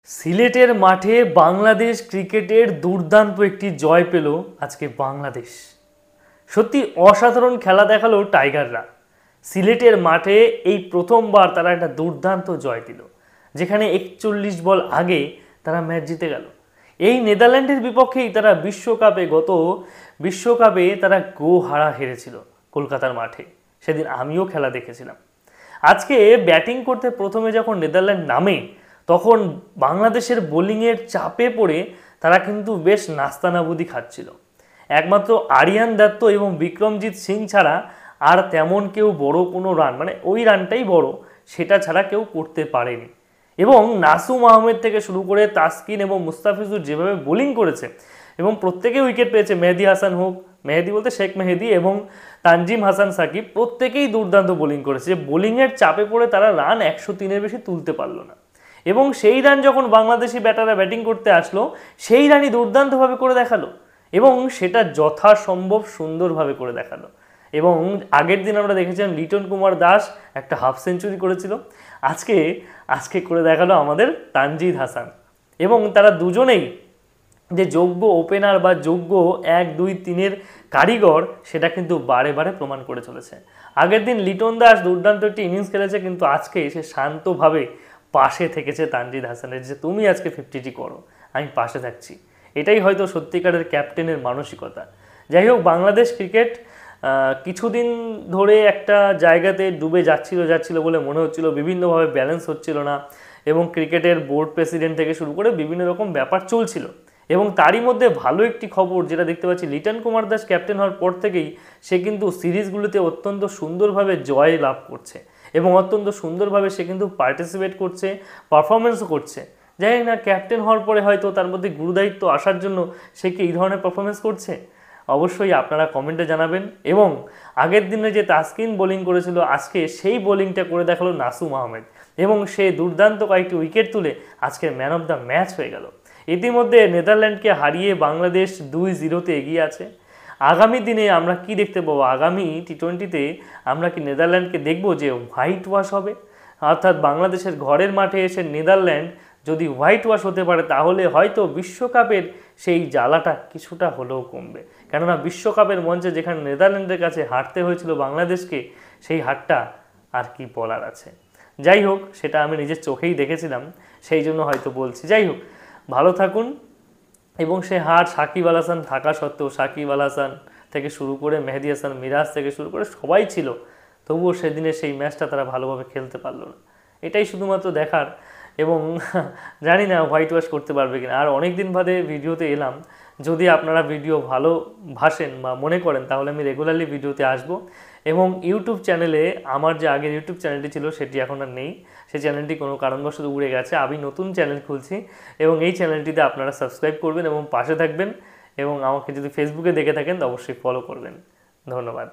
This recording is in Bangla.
সিলেটের মাঠে বাংলাদেশ ক্রিকেটের দুর্দান্ত একটি জয় পেল আজকে বাংলাদেশ। সত্যি অসাধারণ খেলা দেখালো টাইগাররা। সিলেটের মাঠে এই প্রথমবার তারা একটা দুর্দান্ত জয় দিল, যেখানে 41 বল আগে তারা ম্যাচ জিতে গেল। এই নেদারল্যান্ডের বিপক্ষেই তারা বিশ্বকাপে তারা গো হারা হেরেছিল কলকাতার মাঠে। সেদিন আমিও খেলা দেখেছিলাম। আজকে ব্যাটিং করতে প্রথমে যখন নেদারল্যান্ড নামে, তখন বাংলাদেশের বোলিংয়ের চাপে পড়ে তারা কিন্তু বেশ নাস্তানাবুদি খাচ্ছিল। একমাত্র আরিয়ান দত্ত এবং বিক্রমজিৎ সিং ছাড়া আর তেমন কেউ বড় কোনো রান, মানে ওই রানটাই বড়, সেটা ছাড়া কেউ করতে পারেনি। এবং নাসুম আহমেদ থেকে শুরু করে তাসকিন এবং মুস্তাফিজুর যেভাবে বোলিং করেছে, এবং প্রত্যেকেই উইকেট পেয়েছে, মেহেদি হাসান হোক, মেহেদি বলতে শেখ মেহেদি এবং তানজিম হাসান সাকিব, প্রত্যেকেই দুর্দান্ত বোলিং করেছে। বোলিংয়ের চাপে পড়ে তারা রান 103-এর বেশি তুলতে পারলো না। এবং সেই রান যখন বাংলাদেশি ব্যাটাররা ব্যাটিং করতে আসলো, সেই রানই দুর্দান্তভাবে করে দেখালো, এবং সেটা যথাসম্ভব সুন্দরভাবে করে দেখালো। এবং আগের দিন আমরা দেখেছিলাম লিটন কুমার দাস একটা হাফ সেঞ্চুরি করেছিল, আজকে করে দেখালো আমাদের তানজিদ হাসান। এবং তারা দুজনেই যে যোগ্য ওপেনার বা যোগ্য 1-2-3-এর কারিগর, সেটা কিন্তু বারে বারে প্রমাণ করে চলেছে। আগের দিন লিটন দাস দুর্দান্ত একটি ইনিংস খেলেছে, কিন্তু আজকে সে শান্তভাবে পাশে থেকেছে তানজিদ হাসানের, যে তুমি আজকে 50টি করো, আমি পাশে থাকছি। এটাই হয়তো সত্যিকারের ক্যাপ্টেনের মানসিকতা। যাই হোক, বাংলাদেশ ক্রিকেট কিছুদিন ধরে একটা জায়গাতে ডুবে যাচ্ছিল বলে মনে হচ্ছিল, বিভিন্নভাবে ব্যালেন্স হচ্ছিল না, এবং ক্রিকেটের বোর্ড প্রেসিডেন্ট থেকে শুরু করে বিভিন্ন রকম ব্যাপার চলছিল। এবং তারই মধ্যে ভালো একটি খবর যেটা দেখতে পাচ্ছি, লিটন কুমার দাস ক্যাপ্টেন হওয়ার পর থেকেই সে কিন্তু সিরিজগুলোতে অত্যন্ত সুন্দরভাবে জয় লাভ করছে, এবং অত্যন্ত সুন্দরভাবে সে কিন্তু পার্টিসিপেট করছে, পারফরমেন্সও করছে। জানি না ক্যাপ্টেন হওয়ার পরে হয়তো তার মধ্যে গুরুদায়িত্ব আসার জন্য সে কি এই ধরনের পারফরমেন্স করছে। অবশ্যই আপনারা কমেন্টে জানাবেন। এবং আগের দিনে যে তাসকিন বোলিং করেছিল, আজকে সেই বোলিংটা করে দেখালো নাসুম আহমেদ, এবং সে দুর্দান্ত কয়েকটি উইকেট তুলে আজকের ম্যান অফ দ্য ম্যাচ হয়ে গেল। ইতিমধ্যে নেদারল্যান্ডকে হারিয়ে বাংলাদেশ 2-0-তে এগিয়ে আছে। আগামী দিনে আমরা কি দেখতে পাবো? আগামী টি20-তে আমরা কি নেদারল্যান্ডকে দেখবো যে হোয়াইট ওয়াশ হবে? অর্থাৎ বাংলাদেশের ঘরের মাঠে এসে নেদারল্যান্ড যদি হোয়াইট ওয়াশ হতে পারে, তাহলে হয়তো বিশ্বকাপের সেই জ্বালাটা কিছুটা হলেও কমবে। কেননা বিশ্বকাপের মঞ্চে যেখানে নেদারল্যান্ডের কাছে হারতে হয়েছিল বাংলাদেশকে, সেই হারটা আর কি বলার আছে। যাই হোক, সেটা আমি নিজের চোখেই দেখেছিলাম, সেই জন্য হয়তো বলছি। যাই হোক, ভালো থাকুন। এবং সে হার সাকিব আল হাসান থাকা সত্ত্বেও, সাকিব আল হাসান থেকে শুরু করে মেহেদি হাসান মিরাজ থেকে শুরু করে সবাই ছিল, তবুও সেদিনে সেই ম্যাচটা তারা ভালোভাবে খেলতে পারলো না। এটাই শুধুমাত্র দেখার। এবং জানি না হোয়াইট ওয়াশ করতে পারবে কিনা। আর অনেক দিন বাদে ভিডিওতে এলাম, যদি আপনারা ভিডিও ভালোবাসেন বা মনে করেন, তাহলে আমি রেগুলারলি ভিডিওতে আসব। এবং ইউটিউব চ্যানেলে আমার যে আগের ইউটিউব চ্যানেলটি ছিল, সেটি এখন আর নেই। সেই চ্যানেলটি কোনো কারণবশত উড়ে গেছে। আমি নতুন চ্যানেল খুলছি, এবং এই চ্যানেলটিতে আপনারা সাবস্ক্রাইব করবেন এবং পাশে থাকবেন। এবং আমাকে যদি ফেসবুকে দেখে থাকেন, তো অবশ্যই ফলো করবেন। ধন্যবাদ।